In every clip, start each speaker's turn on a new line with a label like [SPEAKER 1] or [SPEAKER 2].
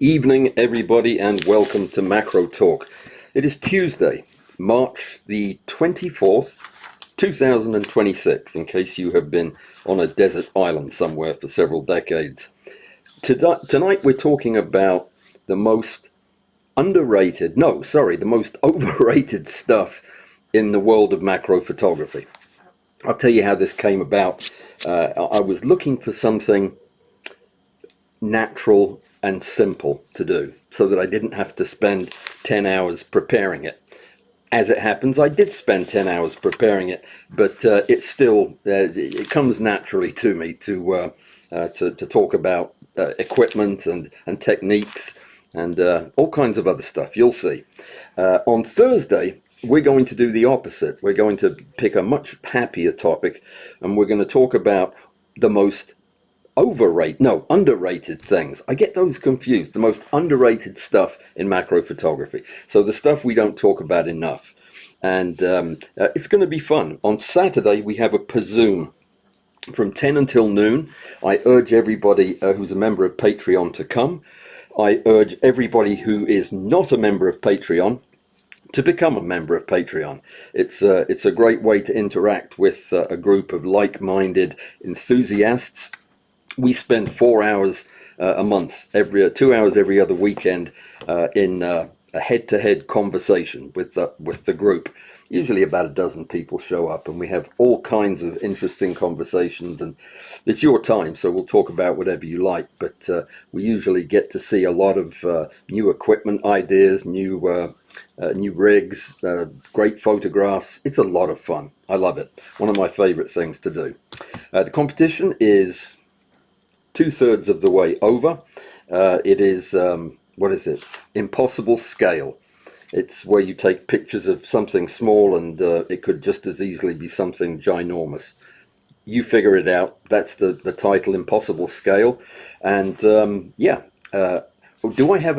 [SPEAKER 1] evening, everybody, and welcome to Macro Talk. It is Tuesday, March the 24th, 2026, in case you have been on a desert island somewhere for several decades. Tonight we're talking about the most the most overrated stuff in the world of macro photography. I'll tell you how this came about. I was looking for something natural and simple to do so that I didn't have to spend 10 hours preparing it. As it happens, I did spend 10 hours preparing it, but it's still it comes naturally to me to talk about equipment and techniques and all kinds of other stuff. You'll see. On Thursday we're going to do the opposite. We're going to pick a much happier topic, and we're going to talk about the most underrated things. I get those confused. The most underrated stuff in macro photography. So the stuff we don't talk about enough. And it's going to be fun. On Saturday, we have a Pazoom from 10 until noon. I urge everybody who's a member of Patreon to come. I urge everybody who is not a member of Patreon to become a member of Patreon. It's a great way to interact with a group of like-minded enthusiasts. We spend 4 hours a month, 2 hours every other weekend, in a head-to-head conversation with the group. Usually about a dozen people show up, and we have all kinds of interesting conversations. And it's your time, so we'll talk about whatever you like. But we usually get to see a lot of new equipment ideas, new rigs, great photographs. It's a lot of fun. I love it. One of my favorite things to do. The competition is 2/3 of the way over. It is, what is it? Impossible scale. It's where you take pictures of something small, and it could just as easily be something ginormous. You figure it out. That's the title, Impossible Scale. And do I have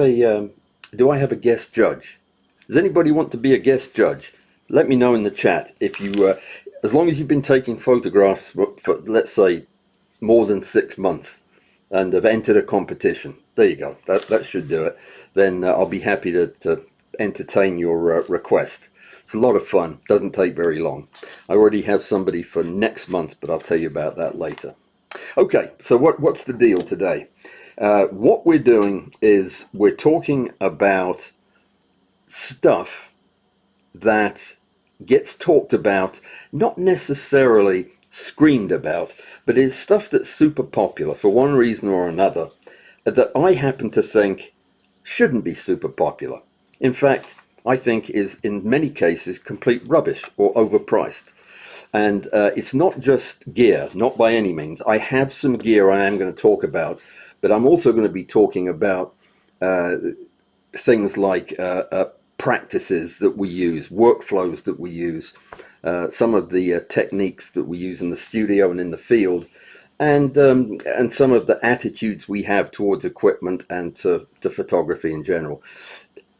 [SPEAKER 1] a guest judge? Does anybody want to be a guest judge? Let me know in the chat. If you, as long as you've been taking photographs for let's say more than 6 months, and have entered a competition. There you go. That should do it. Then I'll be happy to entertain your request. It's a lot of fun. Doesn't take very long. I already have somebody for next month, but I'll tell you about that later. Okay, so what's the deal today? What we're doing is we're talking about stuff that gets talked about, not necessarily screamed about, but it's stuff that's super popular for one reason or another that I happen to think shouldn't be super popular. In fact, I think is in many cases complete rubbish or overpriced. And it's not just gear, not by any means. I have some gear I am going to talk about, but I'm also going to be talking about things like practices that we use, workflows that we use, some of the techniques that we use in the studio and in the field, and some of the attitudes we have towards equipment and to photography in general.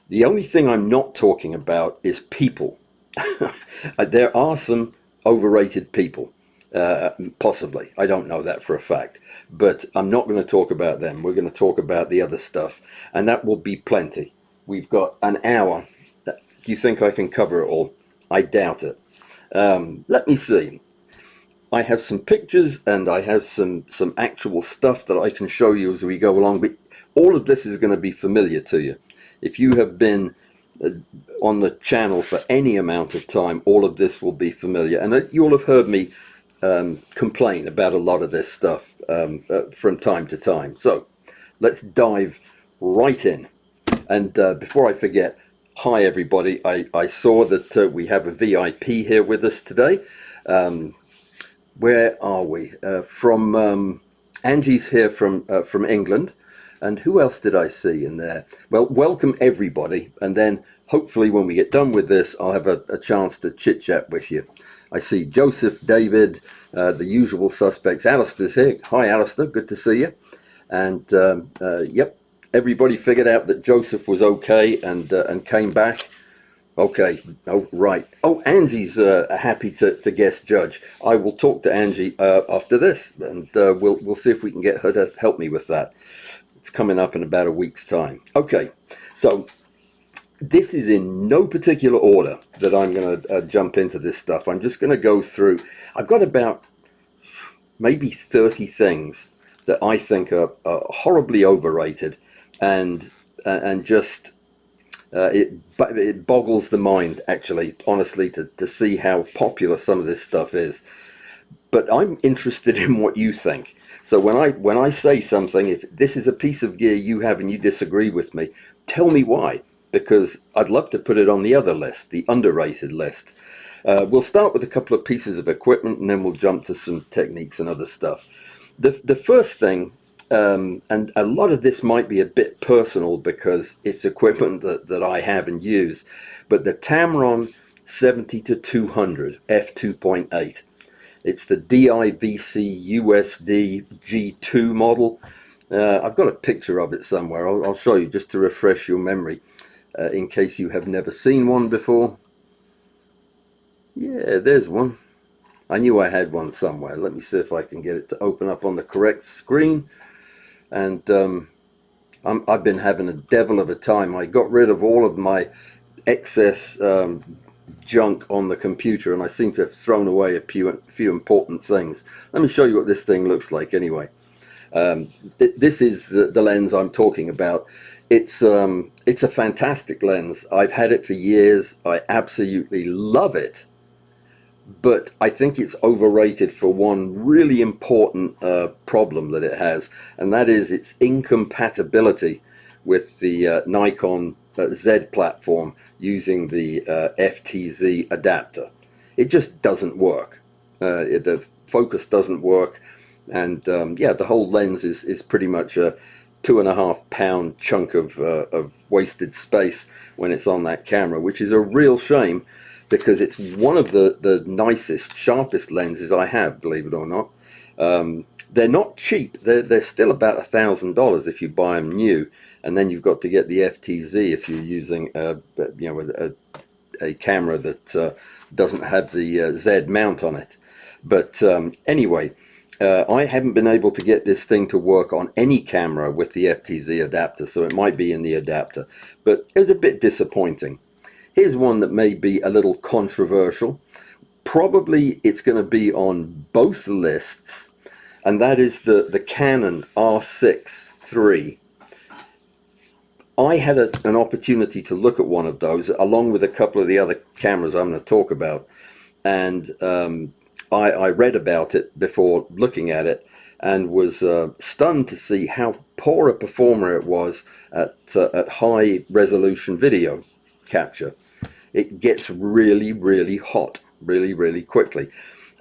[SPEAKER 1] The only thing I'm not talking about is people. There are some overrated people, possibly. I don't know that for a fact, but I'm not going to talk about them. We're going to talk about the other stuff, and that will be plenty. We've got an hour. Do you think I can cover it all? I doubt it. Let me see. I have some pictures and I have some actual stuff that I can show you as we go along, but all of this is going to be familiar to you. If you have been on the channel for any amount of time, all of this will be familiar, and you'll have heard me complain about a lot of this stuff from time to time. So let's dive right in. And before I forget, hi everybody. I saw that we have a VIP here with us today. Where are we? From Angie's here from England. And who else did I see in there? Well, welcome everybody. And then hopefully when we get done with this, I'll have a chance to chit chat with you. I see Joseph, David, the usual suspects. Alistair's here. Hi Alistair, good to see you. And yep. Everybody figured out that Joseph was okay and came back. Okay. Oh, right. Oh, Angie's happy to guest judge. I will talk to Angie after this, and we'll see if we can get her to help me with that. It's coming up in about a week's time. Okay, so this is in no particular order that I'm going to jump into this stuff. I'm just going to go through. I've got about maybe 30 things that I think are horribly overrated, and just it boggles the mind, actually, honestly, to see how popular some of this stuff is. But I'm interested in what you think. So when I say something, if this is a piece of gear you have and you disagree with me, tell me why, because I'd love to put it on the other list, the underrated list. We'll start with a couple of pieces of equipment, and then we'll jump to some techniques and other stuff. The first thing, and a lot of this might be a bit personal because it's equipment that I have and use, but the Tamron 70-200 f2.8. It's the DIVC USD G2 model. I've got a picture of it somewhere. I'll show you just to refresh your memory in case you have never seen one before. Yeah, there's one. I knew I had one somewhere. Let me see if I can get it to open up on the correct screen. And I've been having a devil of a time. I got rid of all of my excess junk on the computer, and I seem to have thrown away a few important things. Let me show you what this thing looks like anyway. This is the lens I'm talking about. It's a fantastic lens. I've had it for years. I absolutely love it. But I think it's overrated for one really important problem that it has, and that is its incompatibility with the Nikon Z platform using the FTZ adapter. It just doesn't work. The focus doesn't work, and yeah, the whole lens is pretty much a 2.5 pound chunk of wasted space when it's on that camera, which is a real shame, because it's one of the nicest, sharpest lenses I have, believe it or not. They're not cheap. They're still about $1,000 if you buy them new, and then you've got to get the FTZ if you're using a camera that doesn't have the Z mount on it. But anyway, I haven't been able to get this thing to work on any camera with the FTZ adapter, so it might be in the adapter, but it's a bit disappointing. Here's one that may be a little controversial. Probably it's going to be on both lists, and that is the Canon R6 III. I had an opportunity to look at one of those along with a couple of the other cameras I'm going to talk about, and I read about it before looking at it, and was stunned to see how poor a performer it was at high resolution video capture. It gets really, really hot really quickly.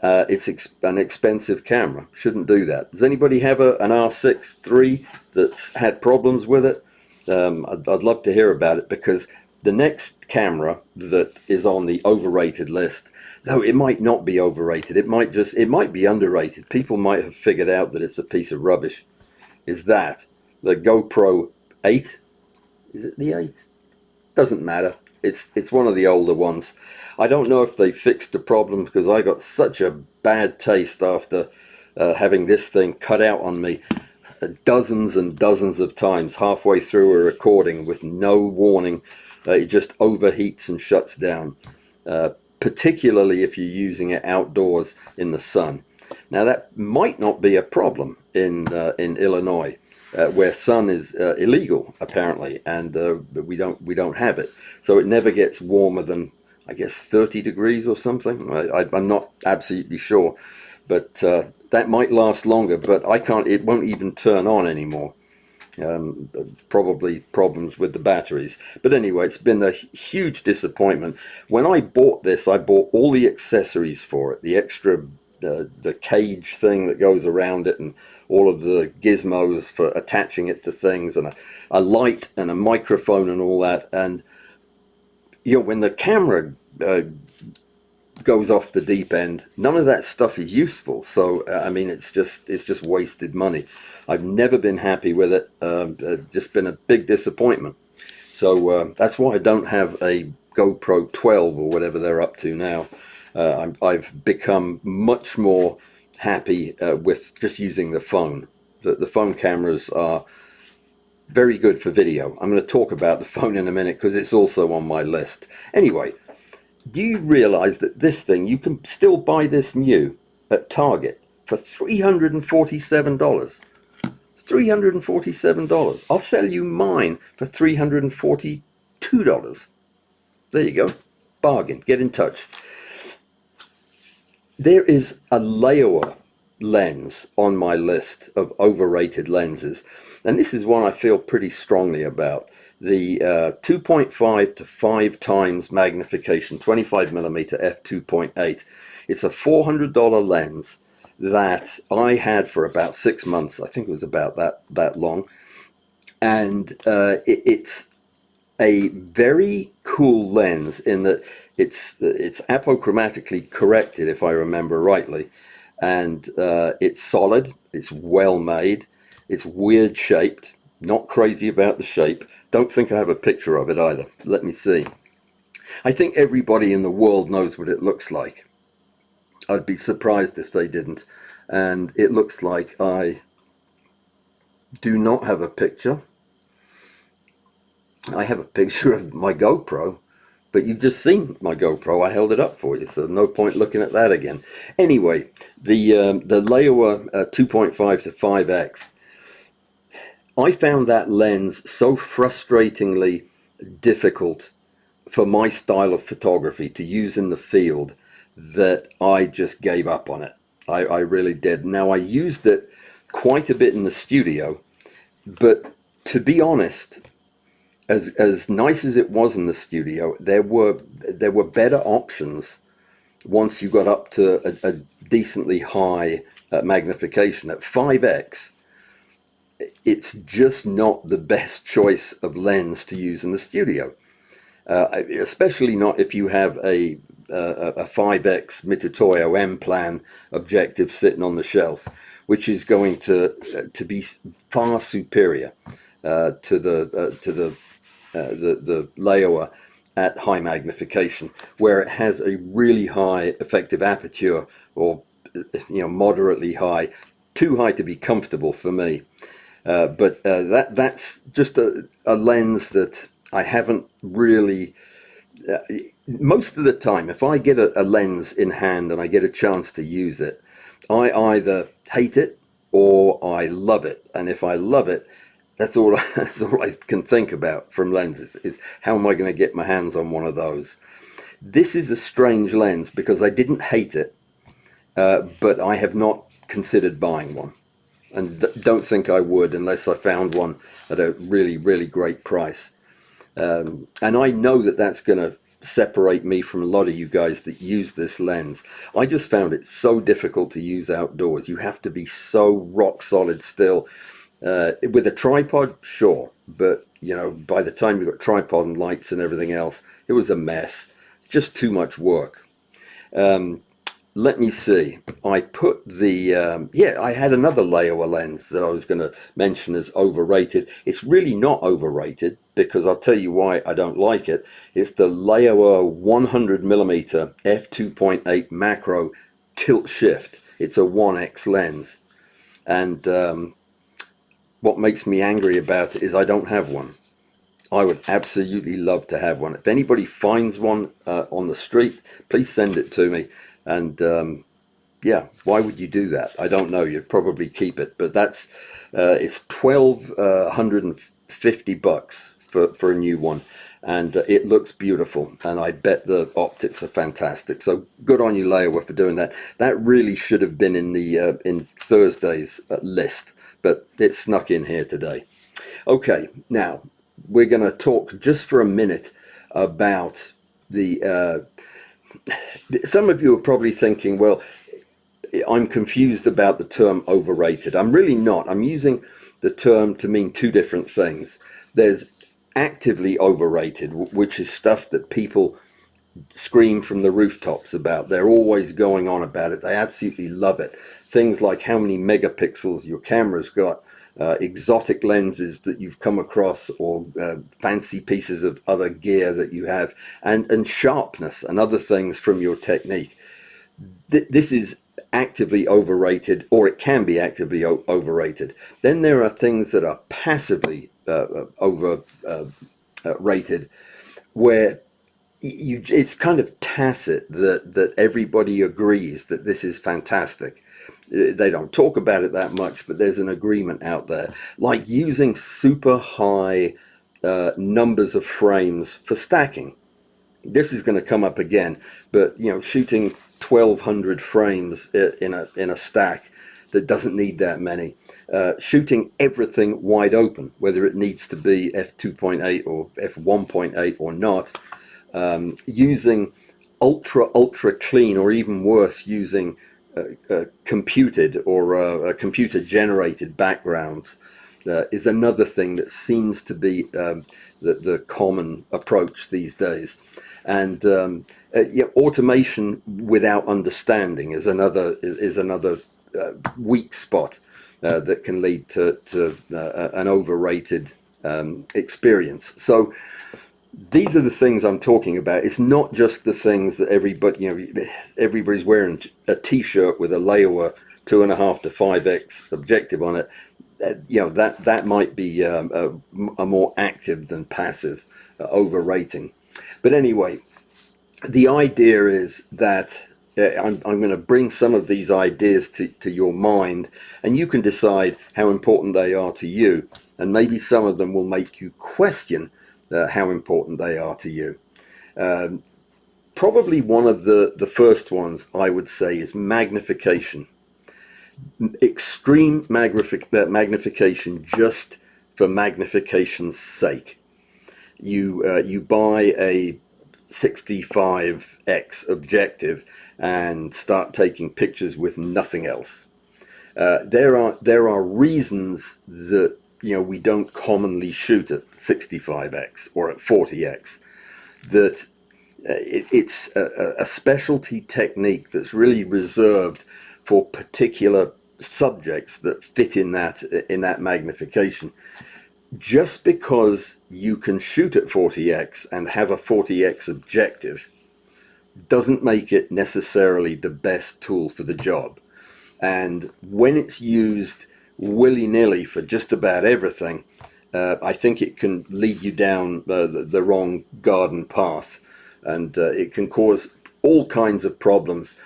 [SPEAKER 1] It's an expensive camera. Shouldn't do that. Does anybody have an R6 III that's had problems with it? I'd love to hear about it, because the next camera that is on the overrated list, though it might not be overrated, it might be underrated. People might have figured out that it's a piece of rubbish. Is that the GoPro 8? Is it the 8? Doesn't matter. It's one of the older ones. I don't know if they fixed the problem, because I got such a bad taste after having this thing cut out on me dozens and dozens of times halfway through a recording with no warning. It just overheats and shuts down, particularly if you're using it outdoors in the sun. Now that might not be a problem in Illinois, where sun is illegal apparently, and we don't have it, so it never gets warmer than, I guess, 30 degrees or something. I'm not absolutely sure, but that might last longer. But I can't. It won't even turn on anymore. Probably problems with the batteries. But anyway, it's been a huge disappointment. When I bought this, I bought all the accessories for it, the extra the cage thing that goes around it, and all of the gizmos for attaching it to things, and a light and a microphone and all that. And you know, when the camera goes off the deep end, none of that stuff is useful. So I mean, it's just wasted money. I've never been happy with it. Just been a big disappointment. So that's why I don't have a GoPro 12 or whatever they're up to now. I've become much more happy with just using the phone. The phone cameras are very good for video. I'm going to talk about the phone in a minute because it's also on my list. Anyway, do you realize that this thing, you can still buy this new at Target for $347? It's $347. I'll sell you mine for $342. There you go. Bargain. Get in touch. There is a Laowa lens on my list of overrated lenses, and this is one I feel pretty strongly about. The 2.5 to 5 times magnification 25mm f2.8. It's a $400 lens that I had for about 6 months. I think it was about that long, and it's a very cool lens in that it's apochromatically corrected, if I remember rightly, and it's solid, it's well made, it's weird shaped, not crazy about the shape. Don't think I have a picture of it either. Let me see. I think everybody in the world knows what it looks like. I'd be surprised if they didn't. And it looks like I do not have a picture. I have a picture of my GoPro, but you've just seen my GoPro. I held it up for you, so no point looking at that again. Anyway, the Laowa 2.5 to 5x, I found that lens so frustratingly difficult for my style of photography to use in the field that I just gave up on it. I really did. Now, I used it quite a bit in the studio, but to be honest, as nice as it was in the studio, there were better options once you got up to a decently high magnification. At 5x, it's just not the best choice of lens to use in the studio, especially not if you have a 5x Mitutoyo M-Plan objective sitting on the shelf, which is going to be far superior to the Laowa at high magnification, where it has a really high effective aperture, or moderately high, too high to be comfortable for me. But that's just a lens that I haven't really. Most of the time, if I get a lens in hand and I get a chance to use it, I either hate it or I love it. And if I love it, that's all I can think about from lenses, is how am I going to get my hands on one of those. This is a strange lens because I didn't hate it, but I have not considered buying one, and don't think I would unless I found one at a really, really great price. And I know that that's going to separate me from a lot of you guys that use this lens. I just found it so difficult to use outdoors. You have to be so rock solid still. With a tripod, sure, but by the time you got tripod and lights and everything else, it was a mess. Just too much work. Let me see. I put the I had another Laowa lens that I was going to mention as overrated. It's really not overrated, because I'll tell you why I don't like it. It's the Laowa 100mm f2.8 macro tilt shift. It's a 1x lens, and what makes me angry about it is I don't have one. I would absolutely love to have one. If anybody finds one on the street, please send it to me. And yeah, why would you do that? I don't know. You'd probably keep it, but that's it's $1,250 for a new one, and it looks beautiful. And I bet the optics are fantastic. So good on you, Laowa, for doing that. That really should have been in the in Thursday's list, but it snuck in here today. Okay, now we're going to talk just for a minute about the. Some of you are probably thinking, well, I'm confused about the term overrated. I'm really not. I'm using the term to mean two different things. There's actively overrated, which is stuff that people scream from the rooftops about. They're always going on about it. They absolutely love it. Things like how many megapixels your camera's got, exotic lenses that you've come across, or fancy pieces of other gear that you have, and sharpness and other things from your technique. This is actively overrated, or it can be actively overrated. Then there are things that are passively overrated, where it's kind of tacit that everybody agrees that this is fantastic. They don't talk about it that much, but there's an agreement out there, like using super high numbers of frames for stacking. This is going to come up again, but shooting 1200 frames in a stack that doesn't need that many, shooting everything wide open, whether it needs to be f2.8 or f1.8 or not, using ultra clean, or even worse, using computed or computer generated backgrounds, is another thing that seems to be the common approach these days. And automation without understanding is another weak spot that can lead to an overrated experience. So these are the things I'm talking about. It's not just the things that everybody's wearing a t-shirt with a Laowa 2.5 to 5x objective on it. That might be a more active than passive overrating. But anyway, the idea is that I'm going to bring some of these ideas to your mind, and you can decide how important they are to you, and maybe some of them will make you question how important they are to you. Probably one of the first ones I would say is magnification. Extreme magnification just for magnification's sake. You buy a 65x objective and start taking pictures with nothing else. There are reasons that we don't commonly shoot at 65x or at 40x. That it's a specialty technique that's really reserved for particular subjects that fit in that magnification. Just because you can shoot at 40x and have a 40x objective doesn't make it necessarily the best tool for the job. And when it's used willy-nilly for just about everything, I think it can lead you down the wrong garden path, and it can cause all kinds of problems.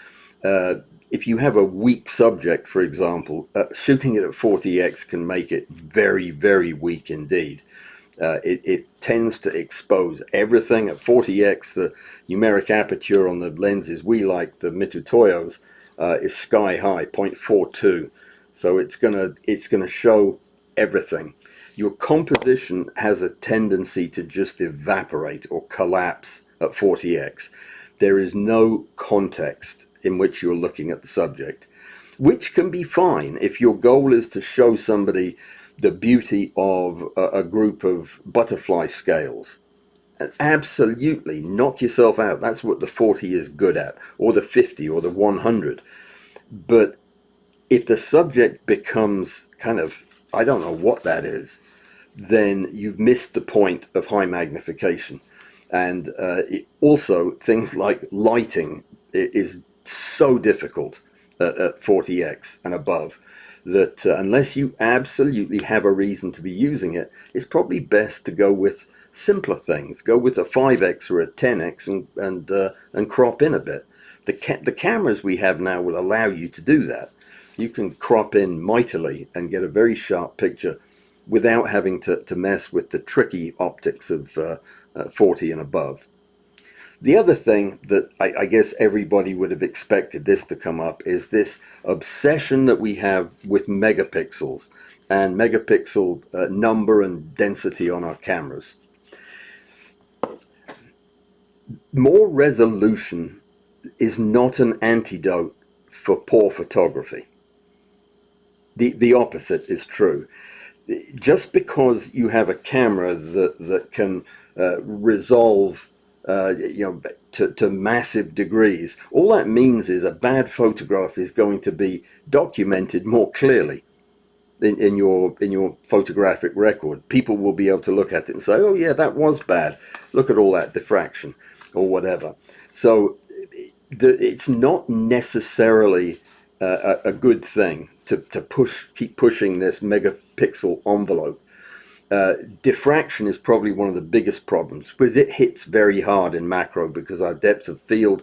[SPEAKER 1] If you have a weak subject, for example, shooting it at 40x can make it very, very weak indeed. It tends to expose everything. At 40x, the numeric aperture on the lenses we like, the Mitutoyos, is sky high, 0.42. So it's gonna show everything. Your composition has a tendency to just evaporate or collapse at 40x. There is no context in which you're looking at the subject, which can be fine if your goal is to show somebody the beauty of a group of butterfly scales. Absolutely, knock yourself out. That's what the 40 is good at, or the 50, or the 100. But if the subject becomes kind of, I don't know what that is, then you've missed the point of high magnification. And also things like lighting is so difficult at 40x and above that unless you absolutely have a reason to be using it, it's probably best to go with simpler things. Go with a 5x or a 10x and crop in a bit. The cameras we have now will allow you to do that. You can crop in mightily and get a very sharp picture without having to mess with the tricky optics of 40 and above. The other thing that I guess everybody would have expected this to come up is this obsession that we have with megapixels and megapixel number and density on our cameras. More resolution is not an antidote for poor photography. The opposite is true. Just because you have a camera that can resolve to massive degrees, all that means is a bad photograph is going to be documented more clearly in your photographic record. People will be able to look at it and say, oh yeah, that was bad. Look at all that diffraction or whatever. So it's not necessarily a good thing to keep pushing this megapixel envelope. Diffraction is probably one of the biggest problems because it hits very hard in macro because our depth of field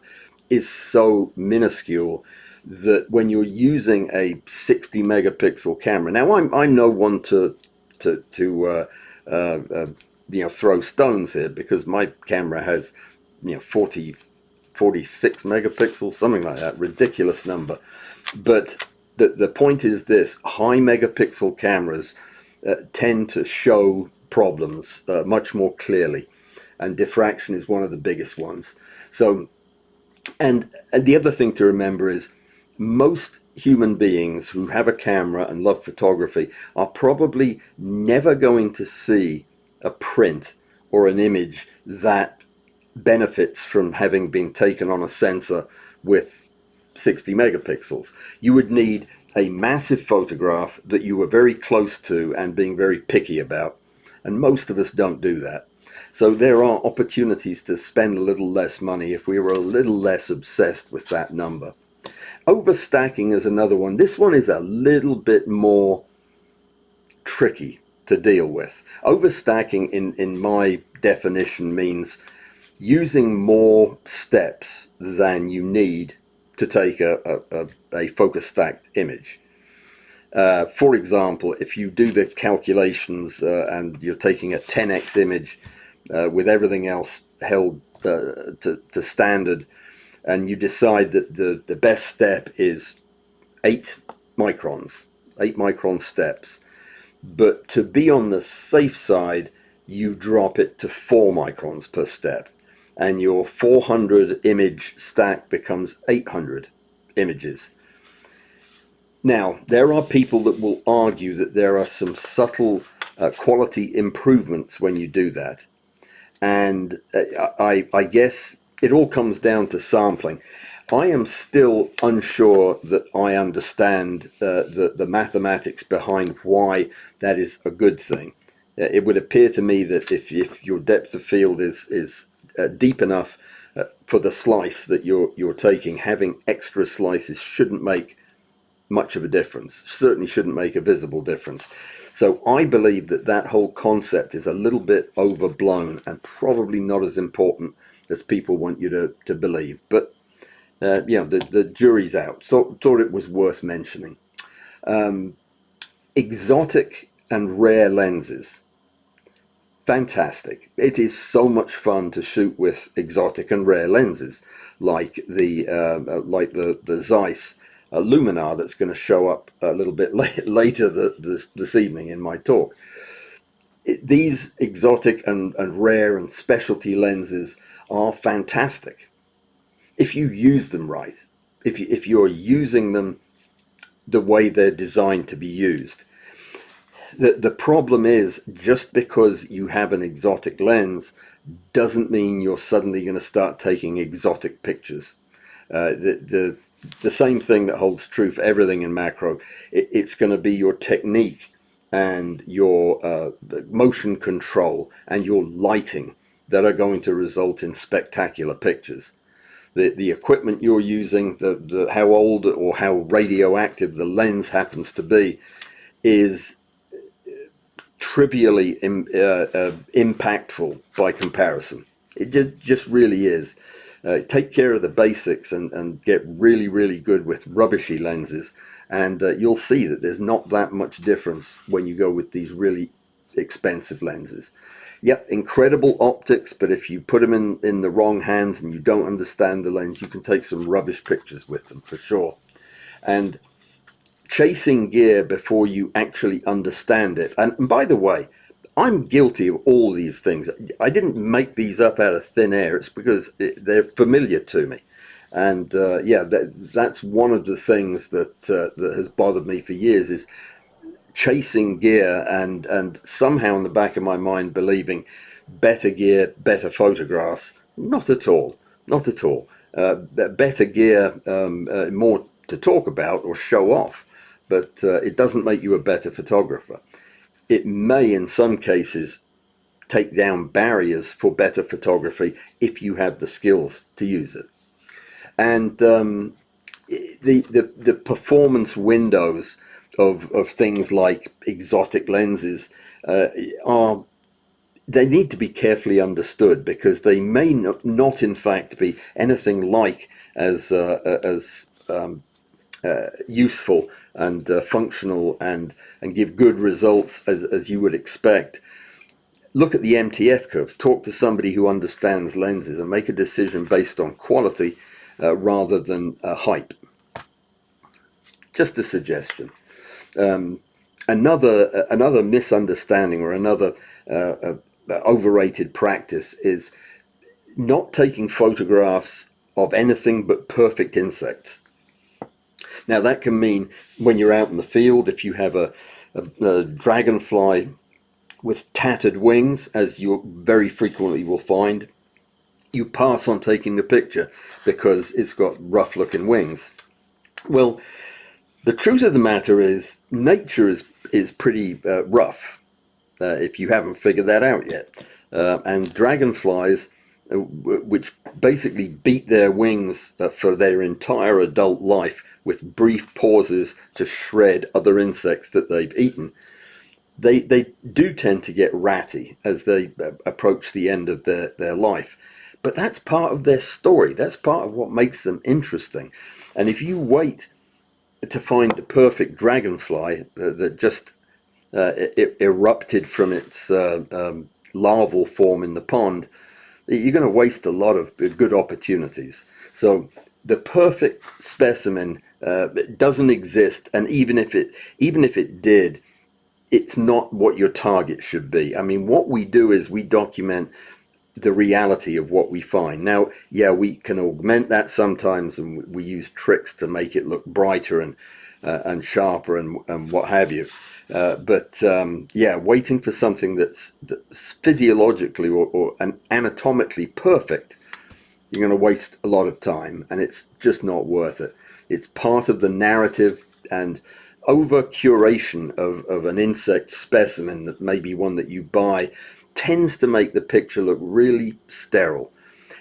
[SPEAKER 1] is so minuscule that when you're using a 60 megapixel camera, now I'm no one to throw stones here because my camera has 46 megapixels, something like that, ridiculous number. But the point is this: high megapixel cameras tend to show problems much more clearly, and diffraction is one of the biggest ones. So, and the other thing to remember is most human beings who have a camera and love photography are probably never going to see a print or an image that benefits from having been taken on a sensor with 60 megapixels. You would need a massive photograph that you were very close to and being very picky about, and most of us don't do that. So there are opportunities to spend a little less money if we were a little less obsessed with that number. Overstacking is another one. This one is a little bit more tricky to deal with. Overstacking in my definition means using more steps than you need to take a focus stacked image. For example, if you do the calculations and you're taking a 10x image with everything else held to standard, and you decide that the best step is 8 micron steps, but to be on the safe side, you drop it to 4 microns per step, and your 400 image stack becomes 800 images. Now, there are people that will argue that there are some subtle quality improvements when you do that. And I guess it all comes down to sampling. I am still unsure that I understand the mathematics behind why that is a good thing. It would appear to me that if your depth of field is deep enough for the slice that you're taking, having extra slices shouldn't make much of a difference. Certainly shouldn't make a visible difference. So I believe that whole concept is a little bit overblown and probably not as important as people want you to believe. But the jury's out. So thought it was worth mentioning. Exotic and rare lenses. Fantastic. It is so much fun to shoot with exotic and rare lenses, like the Zeiss Luminar that's going to show up a little bit later this evening in my talk. These exotic and rare and specialty lenses are fantastic if you use them right, if you're using them the way they're designed to be used. The problem is, just because you have an exotic lens doesn't mean you're suddenly going to start taking exotic pictures. The same thing that holds true for everything in macro. It's going to be your technique and your motion control and your lighting that are going to result in spectacular pictures. The equipment you're using, the how old or how radioactive the lens happens to be, is trivially impactful by comparison. It just really is. Take care of the basics and get really, really good with rubbishy lenses, and you'll see that there's not that much difference when you go with these really expensive lenses. Yep, incredible optics, but if you put them in the wrong hands and you don't understand the lens, you can take some rubbish pictures with them for sure. And chasing gear before you actually understand it. And by the way, I'm guilty of all these things. I didn't make these up out of thin air. It's because they're familiar to me. And that's one of the things that has bothered me for years, is chasing gear and somehow in the back of my mind believing better gear, better photographs. Not at all. Not at all. Better gear, more to talk about or show off. But it doesn't make you a better photographer. It may, in some cases, take down barriers for better photography if you have the skills to use it. And the performance windows of things like exotic lenses are, they need to be carefully understood, because they may not in fact be anything like as useful and functional and give good results as you would expect. Look at the MTF curves, talk to somebody who understands lenses, and make a decision based on quality rather than hype. Just a suggestion. Another misunderstanding, or another overrated practice, is not taking photographs of anything but perfect insects. Now that can mean when you're out in the field, if you have a dragonfly with tattered wings, as you very frequently will find, you pass on taking the picture because it's got rough looking wings. Well, the truth of the matter is nature is pretty rough, if you haven't figured that out yet. And dragonflies, which basically beat their wings for their entire adult life with brief pauses to shred other insects that they've eaten, they do tend to get ratty as they approach the end of their life. But that's part of their story. That's part of what makes them interesting. And if you wait to find the perfect dragonfly that just erupted from its larval form in the pond, you're going to waste a lot of good opportunities. So the perfect specimen doesn't exist, and even if it did, it's not what your target should be. I mean, what we do is we document the reality of what we find. Now, yeah, we can augment that sometimes, and we use tricks to make it look brighter and sharper and what have you. But yeah, waiting for something that's physiologically or anatomically perfect, you're going to waste a lot of time, and it's just not worth it. It's part of the narrative, and over curation of an insect specimen, that may be one that you buy, tends to make the picture look really sterile.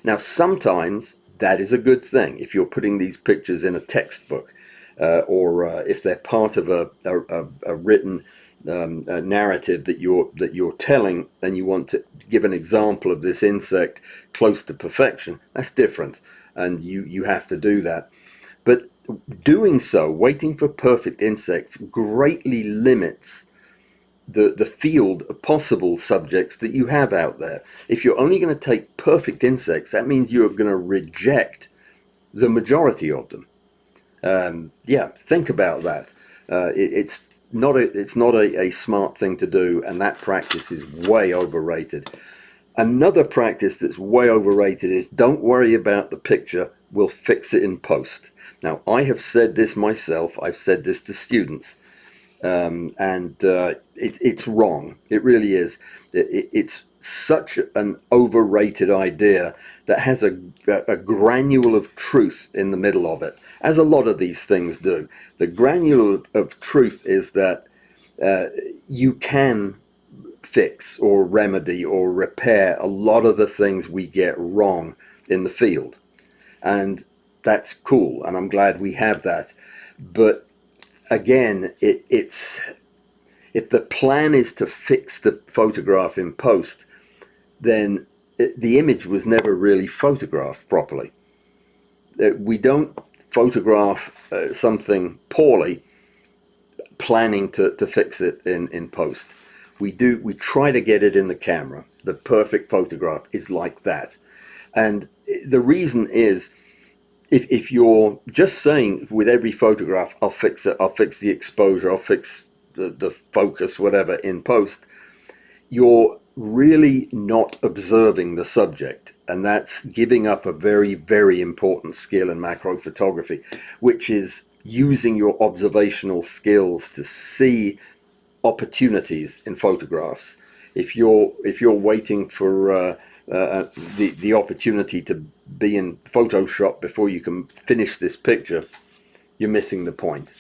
[SPEAKER 1] Now, sometimes that is a good thing if you're putting these pictures in a textbook, or if they're part of a written narrative that you're telling, and you want to give an example of this insect close to perfection. That's different, and you have to do that. But doing so, waiting for perfect insects, greatly limits the field of possible subjects that you have out there. If you're only going to take perfect insects, that means you're going to reject the majority of them. Yeah, think about that. It's not a smart thing to do, and that practice is way overrated. Another practice that's way overrated is don't worry about the picture, we'll fix it in post. Now, I have said this myself, I've said this to students, and it's wrong. It really is. It's such an overrated idea that has a granule of truth in the middle of it, as a lot of these things do. The granule of truth is that you can fix or remedy or repair a lot of the things we get wrong in the field, and that's cool, and I'm glad we have that. But again, it's if the plan is to fix the photograph in post, then the image was never really photographed properly. We don't photograph something poorly planning to fix it in post. We try to get it in the camera. The perfect photograph is like that. And the reason is, if you're just saying with every photograph, I'll fix it, I'll fix the exposure, I'll fix the focus, whatever, in post, you're really not observing the subject. And that's giving up a very, very important skill in macro photography, which is using your observational skills to see opportunities in photographs. If you're waiting for the opportunity to be in Photoshop before you can finish this picture, you're missing the point.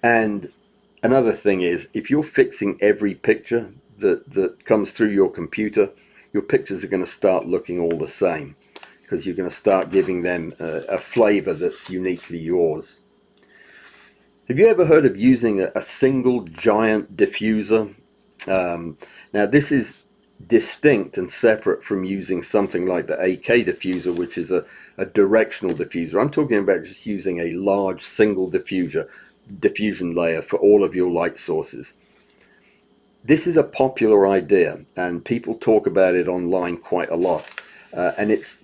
[SPEAKER 1] And another thing is, if you're fixing every picture that comes through your computer, your pictures are going to start looking all the same, because you're going to start giving them a flavor that's uniquely yours. Have you ever heard of using a single giant diffuser? Now this is distinct and separate from using something like the AK diffuser, which is a directional diffuser. I'm talking about just using a large single diffusion layer for all of your light sources. This is a popular idea, and people talk about it online quite a lot. And it's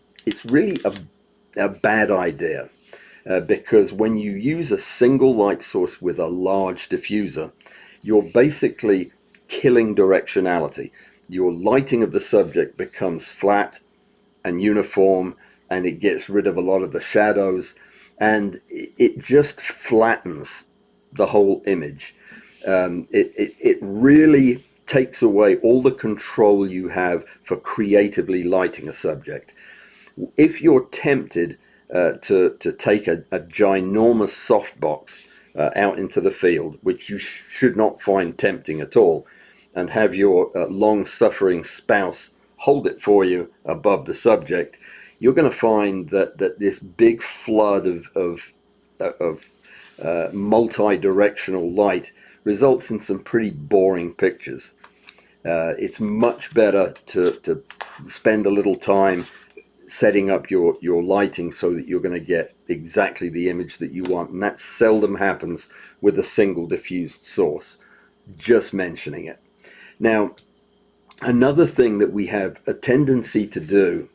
[SPEAKER 1] really a bad idea, because when you use a single light source with a large diffuser, you're basically killing directionality. Your lighting of the subject becomes flat and uniform, and it gets rid of a lot of the shadows, and it just flattens the whole image. It really takes away all the control you have for creatively lighting a subject. If you're tempted to take a ginormous softbox out into the field, which you should not find tempting at all, and have your long-suffering spouse hold it for you above the subject, you're going to find that this big flood of multi-directional light results in some pretty boring pictures. It's much better to spend a little time setting up your lighting so that you're going to get exactly the image that you want, and that seldom happens with a single diffused source. Just mentioning it. Now, another thing that we have a tendency to do,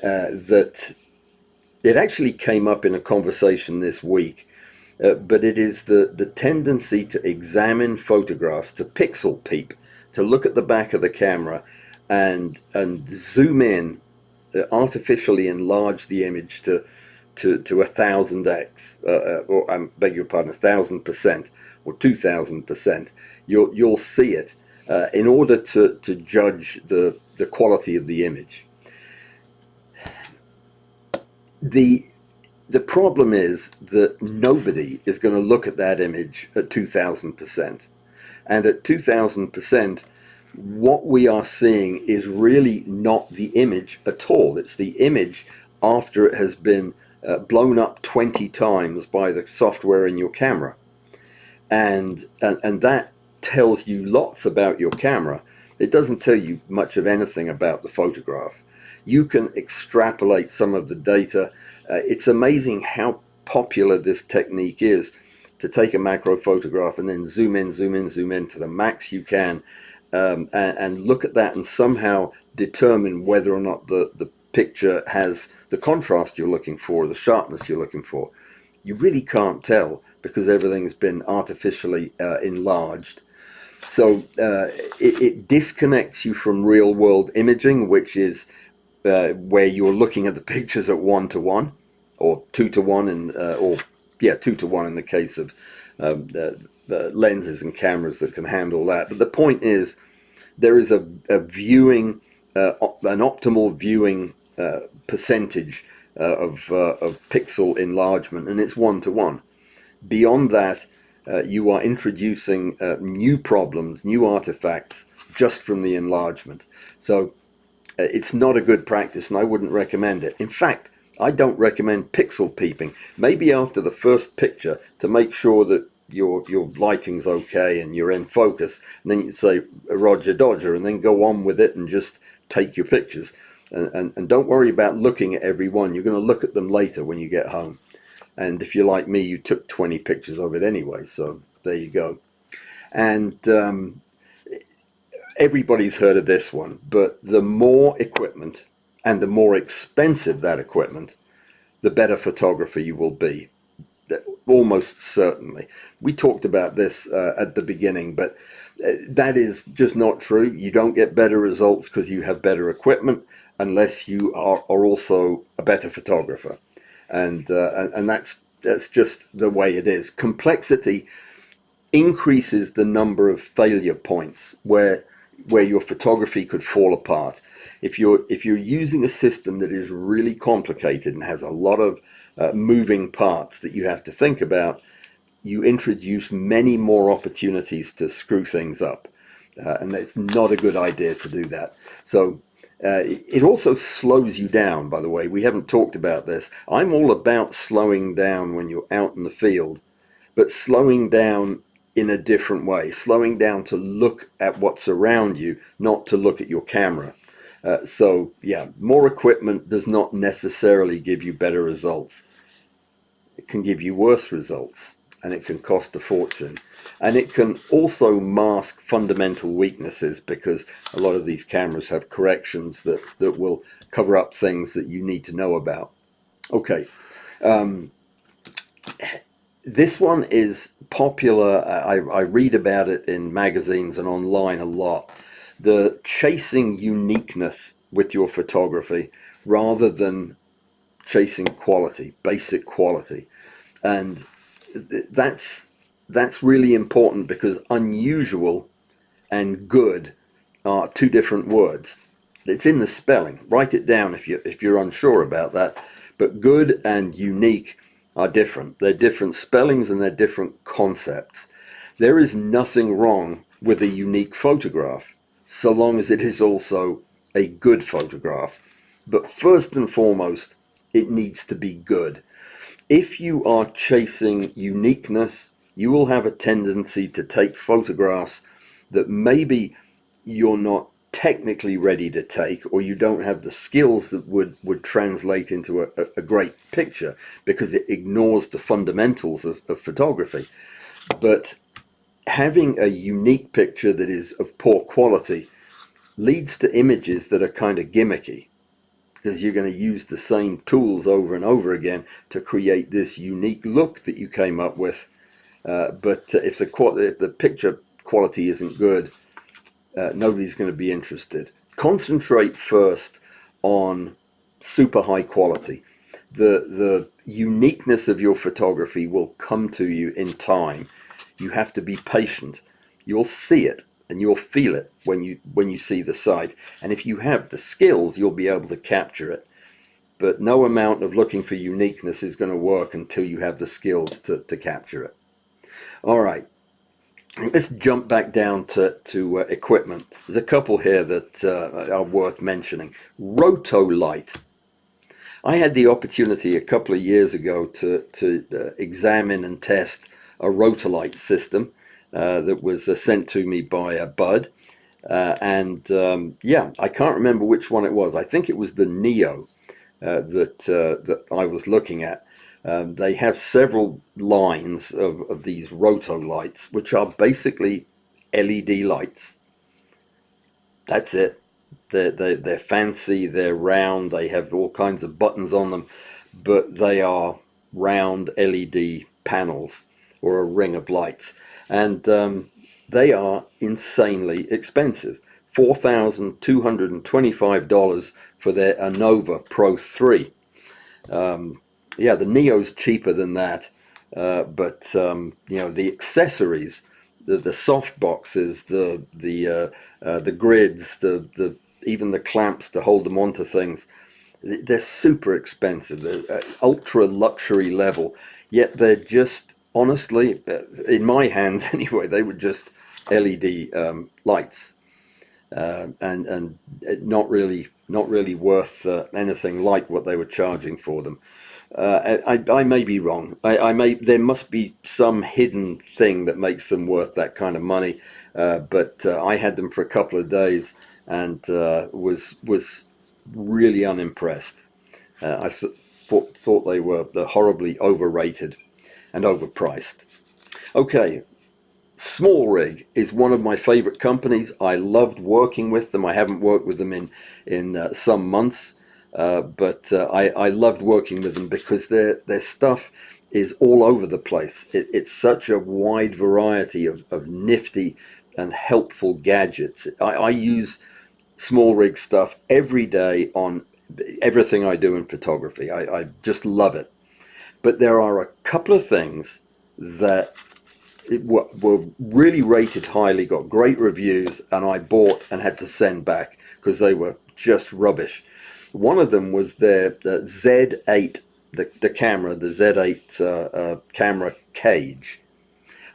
[SPEAKER 1] that it actually came up in a conversation this week, but it is the tendency to examine photographs, to pixel peep, to look at the back of the camera and zoom in, artificially enlarge the image to 1000x, or I beg your pardon, 1000% or 2000%. You'll see it in order to judge the quality of the image. The problem is that nobody is going to look at that image at 2000%. And at 2000%, what we are seeing is really not the image at all. It's the image after it has been blown up 20 times by the software in your camera. And that tells you lots about your camera. It doesn't tell you much of anything about the photograph. You can extrapolate some of the data. It's amazing how popular this technique is, to take a macro photograph and then zoom in to the max you can, and look at that and somehow determine whether or not the picture has the contrast you're looking for, the sharpness you're looking for. You really can't tell because everything's been artificially enlarged. So it disconnects you from real world imaging, which is where you're looking at the pictures at 1:1 or 2:1, and 2:1 in the case of the lenses and cameras that can handle that. But the point is, there is a viewing, an optimal viewing percentage of pixel enlargement, and it's 1:1. Beyond that, you are introducing new problems, new artifacts just from the enlargement. So it's not a good practice, and I wouldn't recommend it. In fact, I don't recommend pixel peeping. Maybe after the first picture, to make sure that your lighting's okay and you're in focus, and then you say Roger Dodger, and then go on with it and just take your pictures. And don't worry about looking at every one. You're going to look at them later when you get home. And if you're like me, you took 20 pictures of it anyway, so there you go. And everybody's heard of this one, but the more equipment and the more expensive that equipment, the better photographer you will be. Almost certainly. We talked about this at the beginning, but that is just not true. You don't get better results because you have better equipment unless you are also a better photographer. And that's just the way it is. Complexity increases the number of failure points where your photography could fall apart. If you're using a system that is really complicated and has a lot of moving parts that you have to think about, you introduce many more opportunities to screw things up, and it's not a good idea to do that. So it also slows you down, by the way. We haven't talked about this. I'm all about slowing down when you're out in the field, but slowing down in a different way, slowing down to look at what's around you, not to look at your camera. So yeah, more equipment does not necessarily give you better results. It can give you worse results, and it can cost a fortune. And it can also mask fundamental weaknesses, because a lot of these cameras have corrections that will cover up things that you need to know about. Okay, this one is popular. I read about it in magazines and online a lot. The chasing uniqueness with your photography rather than chasing quality, basic quality. And that's really important, because unusual and good are two different words. It's in the spelling. Write it down if you're unsure about that. But good and unique are different. They're different spellings and they're different concepts. There is nothing wrong with a unique photograph, so long as it is also a good photograph. But first and foremost, it needs to be good. If you are chasing uniqueness, you will have a tendency to take photographs that maybe you're not technically ready to take, or you don't have the skills that would translate into a great picture, because it ignores the fundamentals of photography. But having a unique picture that is of poor quality leads to images that are kind of gimmicky, because you're going to use the same tools over and over again to create this unique look that you came up with. But if the picture quality isn't good, nobody's going to be interested. Concentrate first on super high quality. The uniqueness of your photography will come to you in time. You have to be patient. You'll see it and you'll feel it when you see the sight. And if you have the skills, you'll be able to capture it. But no amount of looking for uniqueness is going to work until you have the skills to capture it. All right. Let's jump back down to equipment. There's a couple here that are worth mentioning. Rotolight. I had the opportunity a couple of years ago to examine and test a Rotolight system that was sent to me by a bud. Yeah, I can't remember which one it was. I think it was the Neo that I was looking at. They have several lines of these Rotolights, which are basically LED lights. That's it. They're fancy, they're round, they have all kinds of buttons on them, but they are round LED panels, or a ring of lights. And they are insanely expensive. $4,225 for their Anova Pro 3. Yeah, the Neo's cheaper than that, but the accessories, the soft boxes, the grids, the even the clamps to hold them onto things, they're super expensive. They're ultra luxury level, yet they're just, honestly, in my hands anyway, they were just LED lights, and not really worth anything like what they were charging for them. I may be wrong. There must be some hidden thing that makes them worth that kind of money. But I had them for a couple of days and was really unimpressed. I thought they were horribly overrated and overpriced. Okay, Small Rig is one of my favorite companies. I loved working with them. I haven't worked with them in some months. But I loved working with them because their stuff is all over the place. It's such a wide variety of nifty and helpful gadgets. I use Small Rig stuff every day on everything I do in photography. I just love it. But there are a couple of things that were really rated highly, got great reviews, and I bought and had to send back because they were just rubbish. One of them was their Z8, the camera, the Z8 camera cage.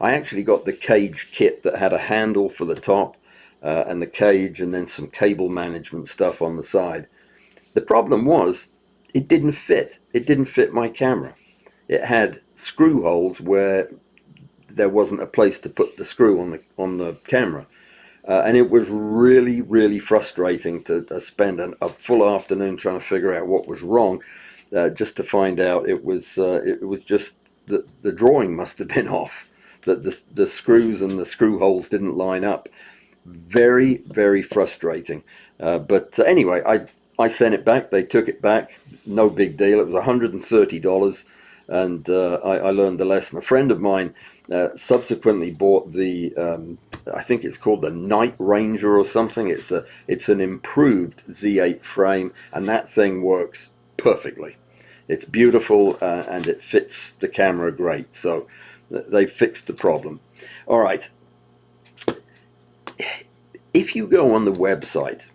[SPEAKER 1] I actually got the cage kit that had a handle for the top and the cage, and then some cable management stuff on the side. The problem was it didn't fit. It didn't fit my camera. It had screw holes where there wasn't a place to put the screw on the camera. And it was really, really frustrating to spend a full afternoon trying to figure out what was wrong, just to find out it was just the drawing must have been off, that the screws and the screw holes didn't line up. Very, very frustrating. But anyway, I sent it back. They took it back. No big deal. It was $130, and I learned the lesson. A friend of mine subsequently bought the I think it's called the Night Ranger or something. It's an improved Z8 frame, and that thing works perfectly. It's beautiful, and it fits the camera great. So they fixed the problem. All right. If you go on the website,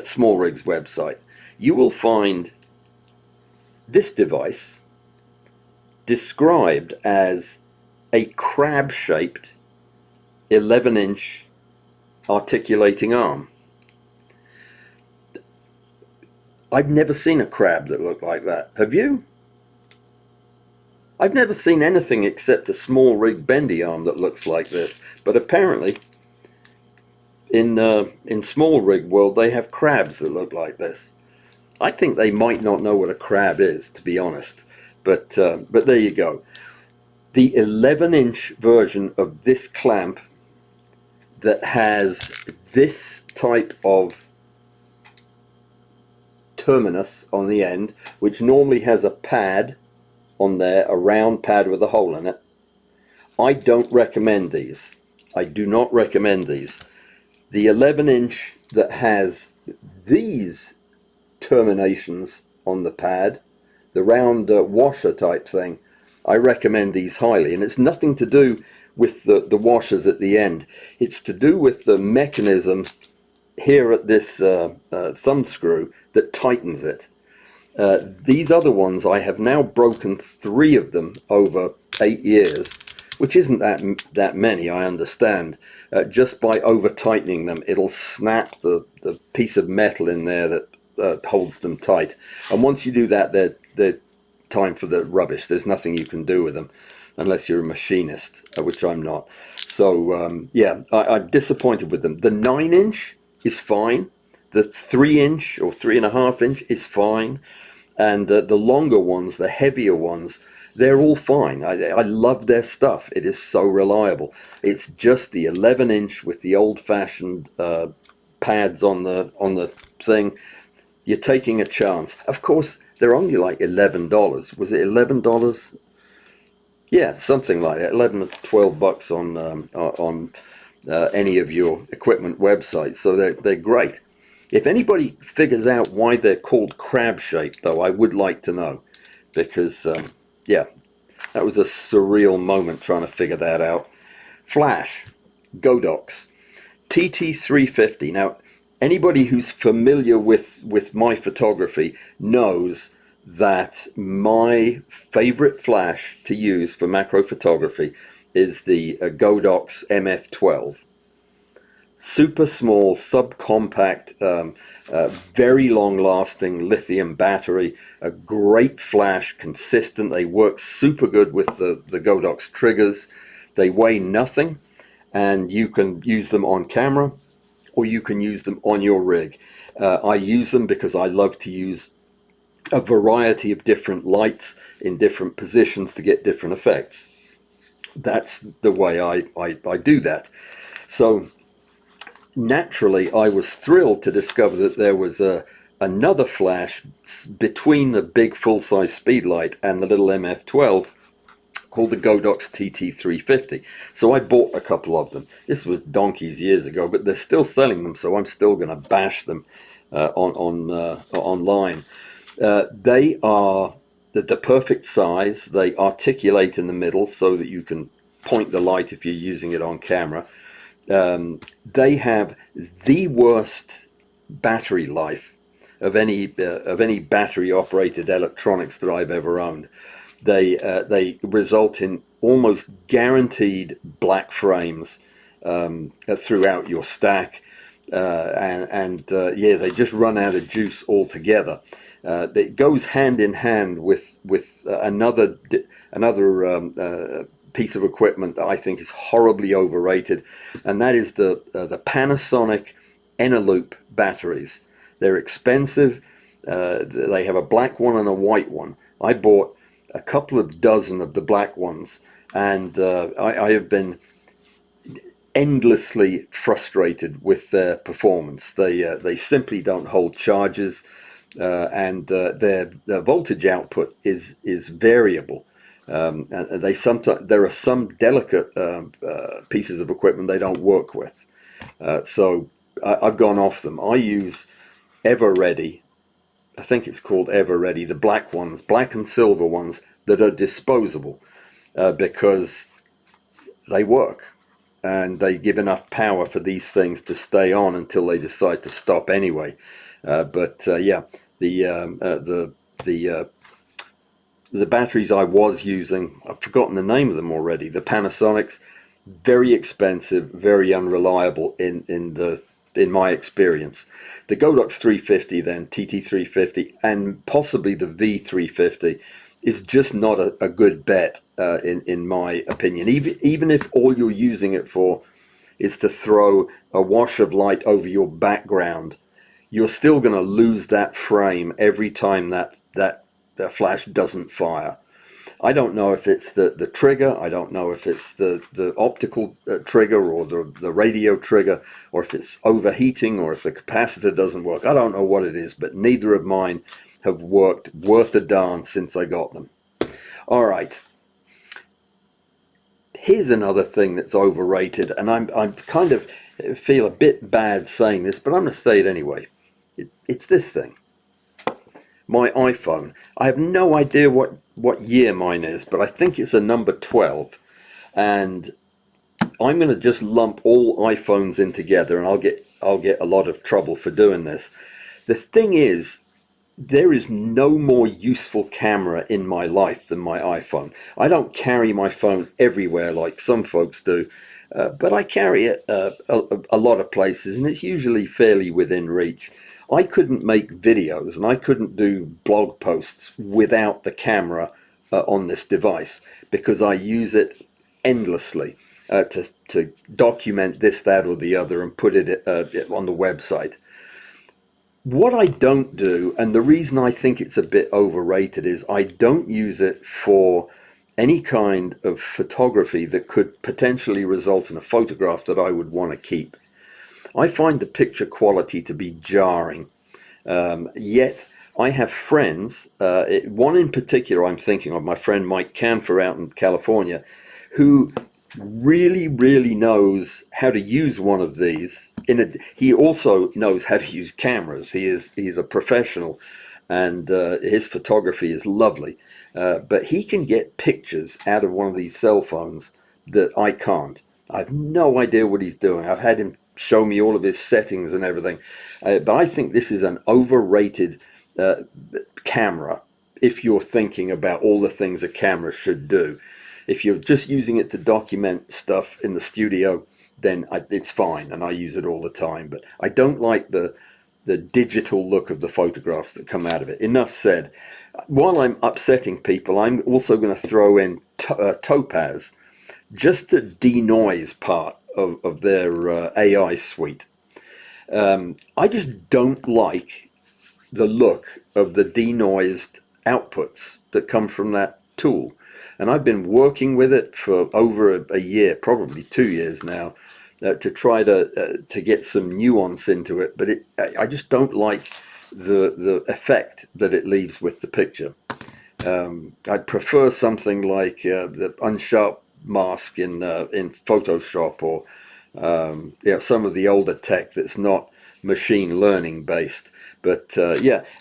[SPEAKER 1] Small Rig's website, you will find this device described as a crab-shaped 11-inch articulating arm. I've never seen a crab that looked like that. Have you? I've never seen anything except a Small Rig bendy arm that looks like this. But apparently, in Small Rig world, they have crabs that look like this. I think they might not know what a crab is, to be honest. But there you go. The 11-inch version of this clamp that has this type of terminus on the end, which normally has a pad on there, a round pad with a hole in it. I don't recommend these. I do not recommend these. The 11-inch that has these terminations on the pad, the round washer type thing, I recommend these highly. And it's nothing to do with the washers at the end. It's to do with the mechanism here at this thumb screw that tightens it. These other ones, I have now broken 3 of them over 8 years, which isn't that many, I understand. Just by over tightening them, it'll snap the piece of metal in there that holds them tight. And once you do that, they're time for the rubbish. There's nothing you can do with them unless you're a machinist, which I'm not. So yeah, I'm disappointed with them. The 9-inch is fine. The 3-inch or 3.5-inch is fine. And the longer ones, the heavier ones, they're all fine. I love their stuff. It is so reliable. It's just the 11-inch with the old-fashioned pads on the thing. You're taking a chance. Of course, they're only like $11. Was it $11? Yeah, something like that. 11 or 12 bucks on any of your equipment websites. So they're great. If anybody figures out why they're called crab-shaped, though, I would like to know, because yeah, that was a surreal moment trying to figure that out. Flash, Godox, TT350. Now, anybody who's familiar with my photography knows that my favorite flash to use for macro photography is the Godox MF12. Super small, subcompact, very long-lasting lithium battery, a great flash, consistent. They work super good with the Godox triggers. They weigh nothing, and you can use them on camera, or you can use them on your rig. I use them because I love to use a variety of different lights in different positions to get different effects. That's the way I do that. So naturally, I was thrilled to discover that there was another flash between the big full-size speedlight and the little MF12 called the Godox TT350. So I bought a couple of them. This was donkeys years ago, but they're still selling them, so I'm still going to bash them online. They are the perfect size. They articulate in the middle so that you can point the light if you're using it on camera. They have the worst battery life of any battery operated electronics that I've ever owned. They result in almost guaranteed black frames throughout your stack. Yeah, they just run out of juice altogether. It goes hand in hand with another piece of equipment that I think is horribly overrated, and that is the Panasonic Eneloop batteries. They're expensive. They have a black one and a white one. I bought a couple of dozen of the black ones, and I have been endlessly frustrated with their performance. They simply don't hold charges, and their voltage output is variable. And they sometimes there are some delicate pieces of equipment they don't work with. So I've gone off them. I use Everready. I think it's called Everready. The black ones, black and silver ones that are disposable, because they work and they give enough power for these things to stay on until they decide to stop anyway. Yeah, the batteries I was using, I've forgotten the name of them already. The Panasonics, very expensive, very unreliable in my experience. The Godox 350, then TT350, and possibly the V350 is just not a good bet in my opinion. Even if all you're using it for is to throw a wash of light over your background, you're still going to lose that frame every time that flash doesn't fire. I don't know if it's the trigger, I don't know if it's the optical trigger or the radio trigger, or if it's overheating, or if the capacitor doesn't work. I don't know what it is, but neither of mine have worked worth a darn since I got them. All right. Here's another thing that's overrated, and I'm kind of feel a bit bad saying this, but I'm going to say it anyway. It's this thing. My iPhone. I have no idea what year mine is, but I think it's a number 12. And I'm going to just lump all iPhones in together, and I'll get a lot of trouble for doing this. The thing is, there is no more useful camera in my life than my iPhone. I don't carry my phone everywhere like some folks do, but I carry it a lot of places, and it's usually fairly within reach. I couldn't make videos and I couldn't do blog posts without the camera on this device, because I use it endlessly to document this, that, or the other and put it on the website. What I don't do, and the reason I think it's a bit overrated, is I don't use it for any kind of photography that could potentially result in a photograph that I would want to keep. I find the picture quality to be jarring. Yet I have friends, one in particular I'm thinking of, my friend Mike Camphor out in California, who really knows how to use one of these. He also knows how to use cameras. He's a professional, and his photography is lovely. But he can get pictures out of one of these cell phones that I can't. I have no idea what he's doing. I've had him show me all of his settings and everything. But I think this is an overrated camera if you're thinking about all the things a camera should do. If you're just using it to document stuff in the studio, then it's fine, and I use it all the time. But I don't like the digital look of the photographs that come out of it. Enough said. While I'm upsetting people, I'm also going to throw in Topaz, just the denoise part of their AI suite. I just don't like the look of the denoised outputs that come from that tool. And I've been working with it for over a year, probably 2 years now, to try to get some nuance into it. But I just don't like the effect that it leaves with the picture. I'd prefer something like the unsharp mask in Photoshop, or some of the older tech that's not machine learning based. But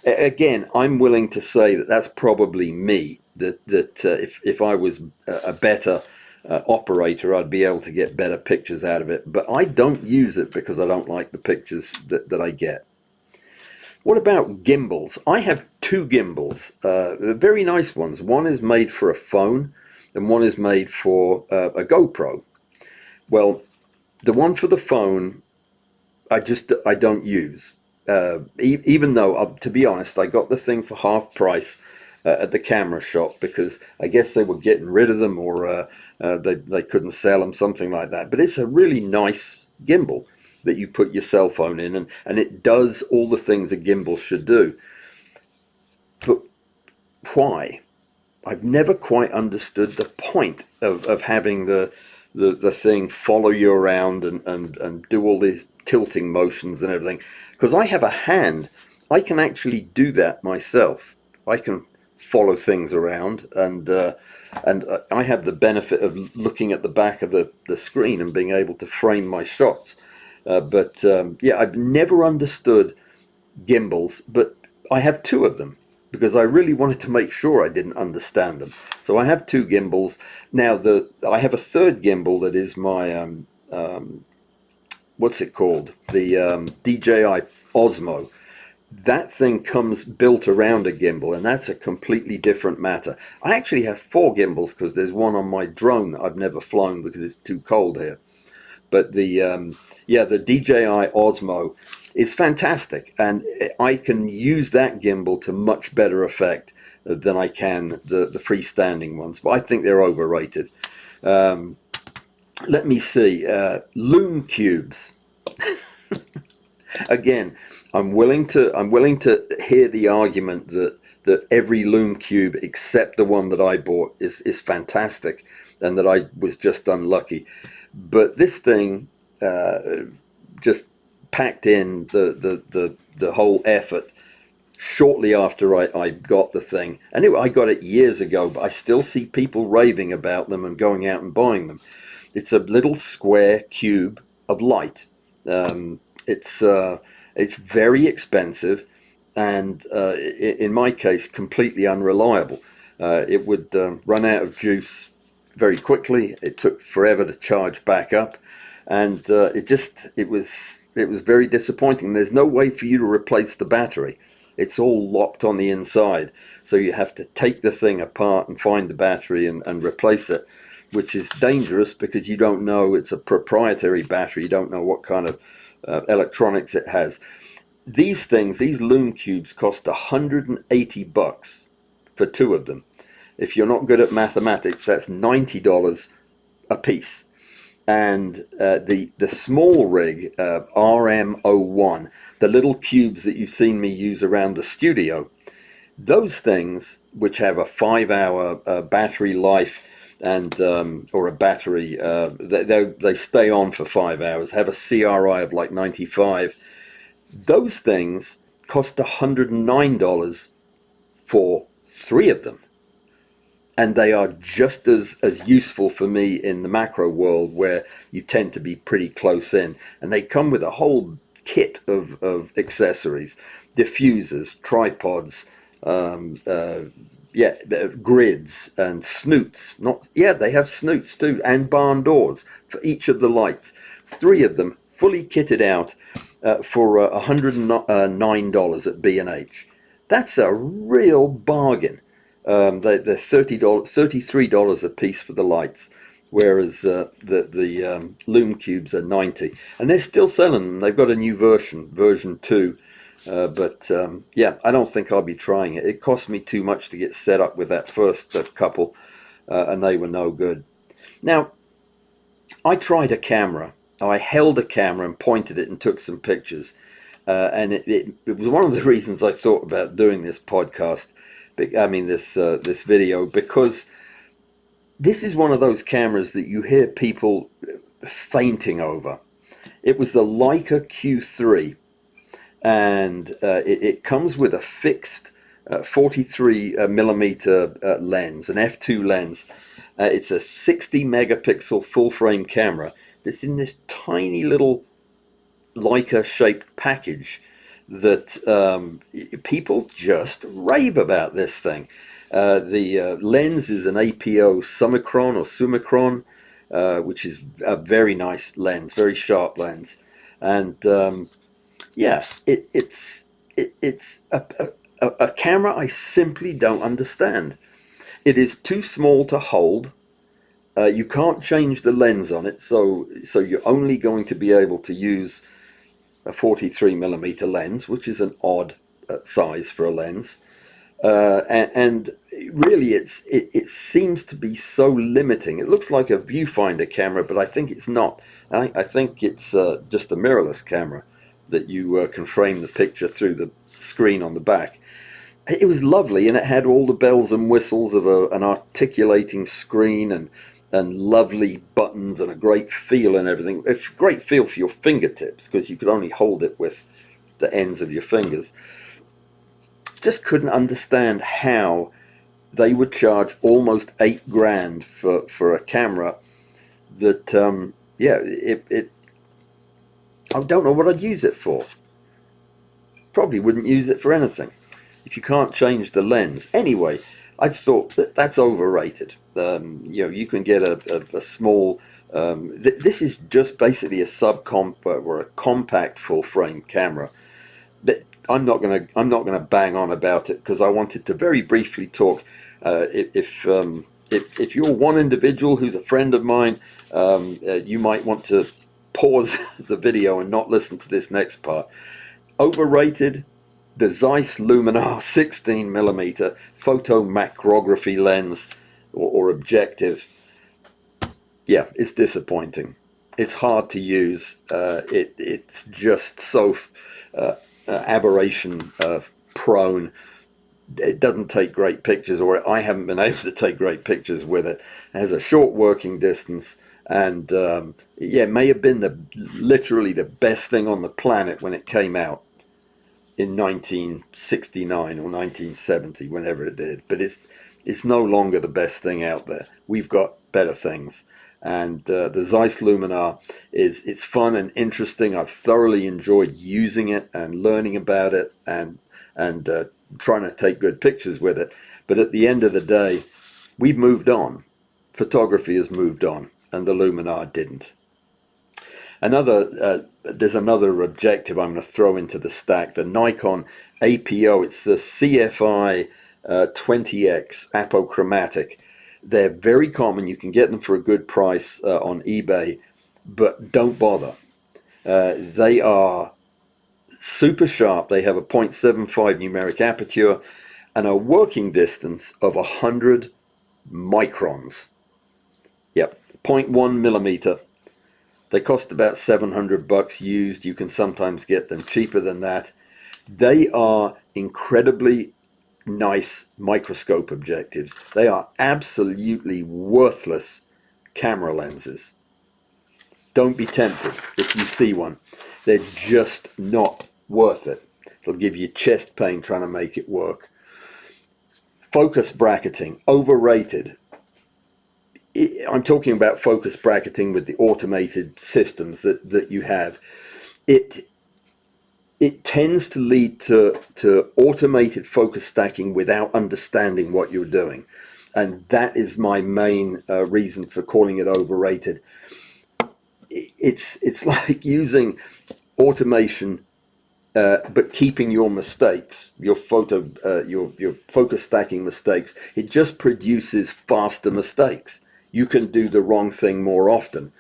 [SPEAKER 1] again, I'm willing to say that that's probably me. That if I was a better operator, I'd be able to get better pictures out of it. But I don't use it because I don't like the pictures that I get. What about gimbals? I have two gimbals, very nice ones. One is made for a phone, and one is made for a GoPro. Well, the one for the phone, I don't use. Even though, to be honest, I got the thing for half price at the camera shop because I guess they were getting rid of them, or they couldn't sell them, something like that. But it's a really nice gimbal that you put your cell phone in, and it does all the things a gimbal should do. But why? I've never quite understood the point of having the thing follow you around and do all these tilting motions and everything. Because I have a hand, I can actually do that myself. I can follow things around, and I have the benefit of looking at the back of the screen and being able to frame my shots. But yeah, I've never understood gimbals, but I have two of them because I really wanted to make sure I didn't understand them. So I have two gimbals. Now I have a third gimbal that is my what's it called? The DJI Osmo. That thing comes built around a gimbal, and that's a completely different matter. I actually have four gimbals because there's one on my drone that I've never flown because it's too cold here. But yeah, the DJI Osmo is fantastic, and I can use that gimbal to much better effect than I can the freestanding ones. But I think they're overrated. Let me see. Loom cubes. Again, I'm willing to hear the argument that every loom cube except the one that I bought is fantastic, and that I was just unlucky. But this thing just packed in the whole effort shortly after I got the thing. Anyway, I got it years ago, but I still see people raving about them and going out and buying them. It's a little square cube of light. It's very expensive, and in my case, completely unreliable. It would run out of juice very quickly. It took forever to charge back up, and it was very disappointing. There's no way for you to replace the battery. It's all locked on the inside, so you have to take the thing apart and find the battery and replace it, which is dangerous because you don't know. It's a proprietary battery. You don't know what kind of electronics it has. These things, these loom cubes, cost $180 for two of them. If you're not good at mathematics, that's $90 a piece. And the small rig, RM01, the little cubes that you've seen me use around the studio, those things, which have a 5-hour battery life, and or a battery, they stay on for 5 hours, have a CRI of like 95. Those things cost $109 for three of them, and they are just as useful for me in the macro world, where you tend to be pretty close in. And they come with a whole kit of accessories, diffusers, tripods, grids and snoots. They have snoots too, and barn doors for each of the lights. Three of them fully kitted out for $109 at B&H. That's a real bargain. They're $33 a piece for the lights, whereas the loom cubes are $90, and they're still selling them. They've got a new version 2. Yeah, I don't think I'll be trying it. It cost me too much to get set up with that first couple, and they were no good. Now, I tried a camera. I held a camera and pointed it and took some pictures, and it was one of the reasons I thought about doing this podcast. I mean, this video, because this is one of those cameras that you hear people fainting over. It was the Leica Q3. And it comes with a fixed 43 millimeter lens, an f2 lens. It's a 60 megapixel full frame camera that's in this tiny little Leica shaped package that people just rave about this thing. The lens is an APO Summicron or Summicron, which is a very nice lens, very sharp lens. And yeah, it's a camera I simply don't understand. It is too small to hold. You can't change the lens on it, so you're only going to be able to use a 43mm lens, which is an odd size for a lens. And really it seems to be so limiting. It looks like a viewfinder camera, but I think it's not. I think it's just a mirrorless camera that you can frame the picture through the screen on the back. It was lovely, and it had all the bells and whistles of an articulating screen and lovely buttons and a great feel and everything. It's a great feel for your fingertips because you could only hold it with the ends of your fingers. Just couldn't understand how they would charge almost $8 grand for a camera that I don't know what I'd use it for. Probably wouldn't use it for anything if you can't change the lens. Anyway, I just thought that's overrated. You can get a small. This is just basically a or a compact full frame camera. But I'm not gonna bang on about it because I wanted to very briefly talk. If you're one individual who's a friend of mine, you might want to pause the video and not listen to this next part. Overrated. The Zeiss Luminar 16mm photomacrography lens or objective. Yeah, it's disappointing. It's hard to use. It's just so aberration prone. It doesn't take great pictures, or I haven't been able to take great pictures with it. It has a short working distance, and it may have been literally the best thing on the planet when it came out in 1969 or 1970, whenever it did. But it's no longer the best thing out there. We've got better things. And the Zeiss Luminar it's fun and interesting. I've thoroughly enjoyed using it and learning about it and trying to take good pictures with it. But at the end of the day, we've moved on. Photography has moved on, and the Luminar didn't. There's another objective I'm going to throw into the stack, the Nikon APO. It's the CFI 20X apochromatic. They're very common. You can get them for a good price on eBay, but don't bother. They are super sharp. They have a 0.75 numeric aperture and a working distance of 100 microns. Yep, 0.1mm. They cost about $700 used. You can sometimes get them cheaper than that. They are incredibly nice microscope objectives. They are absolutely worthless camera lenses. Don't be tempted if you see one. They're just not worth it. It'll give you chest pain trying to make it work. Focus bracketing, overrated. I'm talking about focus bracketing with the automated systems that you have. It tends to lead to automated focus stacking without understanding what you're doing. And that is my main reason for calling it overrated. It's like using automation but keeping your mistakes, your focus stacking mistakes. It just produces faster mistakes. You can do the wrong thing more often.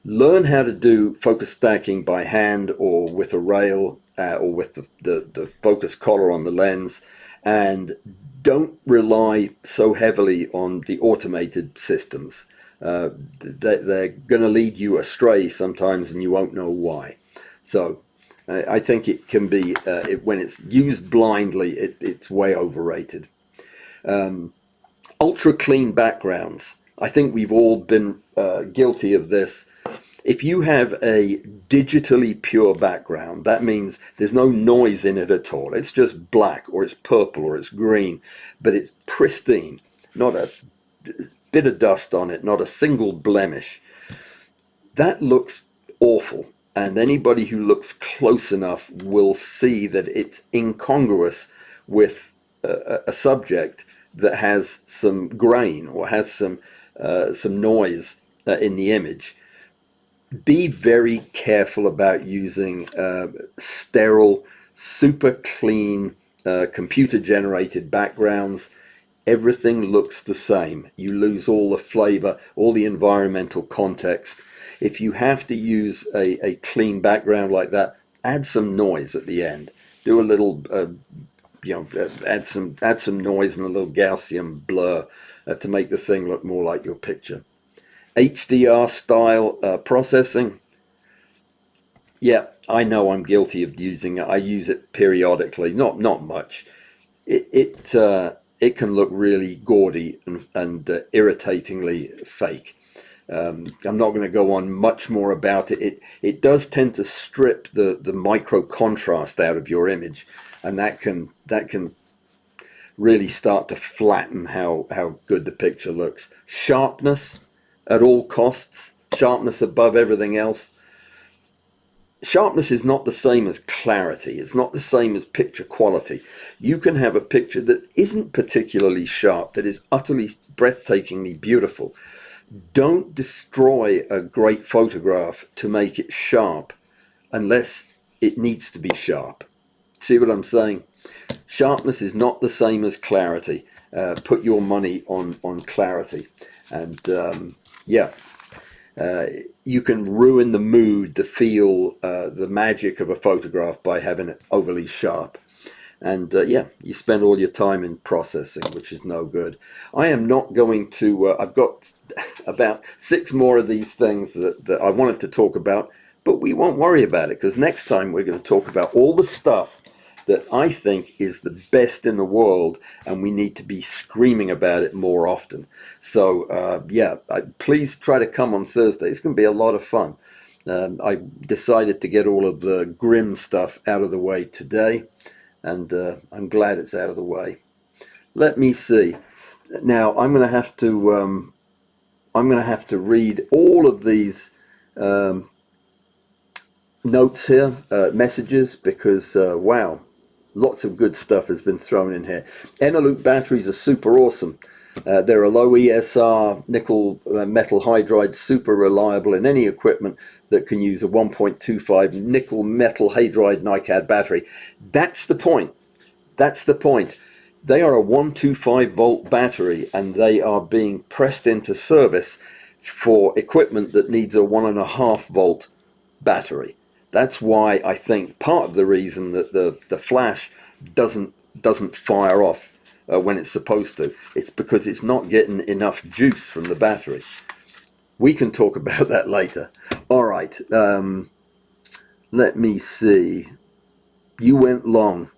[SPEAKER 1] Learn how to do focus stacking by hand or with a rail or with the focus collar on the lens, and don't rely so heavily on the automated systems. They're going to lead you astray sometimes and you won't know why. So I think it can be, when it's used blindly, it's way overrated. Ultra clean backgrounds. I think we've all been guilty of this. If you have a digitally pure background, that means there's no noise in it at all. It's just black, or it's purple, or it's green, but it's pristine. Not a bit of dust on it, not a single blemish. That looks awful. And anybody who looks close enough will see that it's incongruous with a subject that has some grain or has some noise in the image. Be very careful about using sterile, super clean, computer-generated backgrounds. Everything looks the same. You lose all the flavor, all the environmental context. If you have to use a clean background like that, add some noise at the end. Do a little, add some noise and a little Gaussian blur to make the thing look more like your picture. HDR style processing. Yeah, I know I'm guilty of using it. I use it periodically, not much. It can look really gaudy and irritatingly fake. I'm not going to go on much more about it. It does tend to strip the micro contrast out of your image, and that can really start to flatten how good the picture looks. Sharpness at all costs, sharpness above everything else. Sharpness is not the same as clarity. It's not the same as picture quality. You can have a picture that isn't particularly sharp, that is utterly breathtakingly beautiful. Don't destroy a great photograph to make it sharp unless it needs to be sharp. See what I'm saying? Sharpness is not the same as clarity. Put your money on clarity. And you can ruin the mood, the feel, the magic of a photograph by having it overly sharp. And you spend all your time in processing, which is no good. I am not going to, I've got about 6 more of these things that I wanted to talk about, but we won't worry about it, because next time we're going to talk about all the stuff that I think is the best in the world, and we need to be screaming about it more often. So please try to come on Thursday. It's going to be a lot of fun. I decided to get all of the grim stuff out of the way today, and I'm glad it's out of the way. Let me see. Now I'm going to have to read all of these notes here, messages, because wow, lots of good stuff has been thrown in here. Eneloop batteries are super awesome. They're a low ESR nickel metal hydride, super reliable in any equipment that can use a 1.25 nickel metal hydride NiCad battery. That's the point. That's the point. They are a 125 volt battery, and they are being pressed into service for equipment that needs a 1.5 volt battery. That's why I think part of the reason that the flash doesn't fire off when it's supposed to, it's because it's not getting enough juice from the battery. We can talk about that later. All right, let me see. You went long.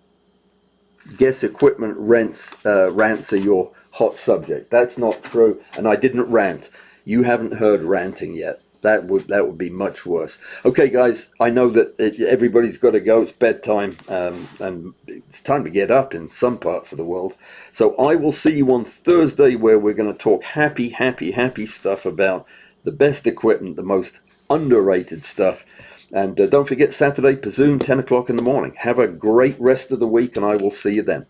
[SPEAKER 1] Guess equipment rants are your hot subject. That's not true, and I didn't rant. You haven't heard ranting yet. That would be much worse. Okay, guys, I know that everybody's got to go. It's bedtime, and it's time to get up in some parts of the world. So I will see you on Thursday, where we're going to talk happy stuff about the best equipment, the most underrated stuff. And don't forget Saturday, Pazoom, 10 o'clock in the morning. Have a great rest of the week, and I will see you then.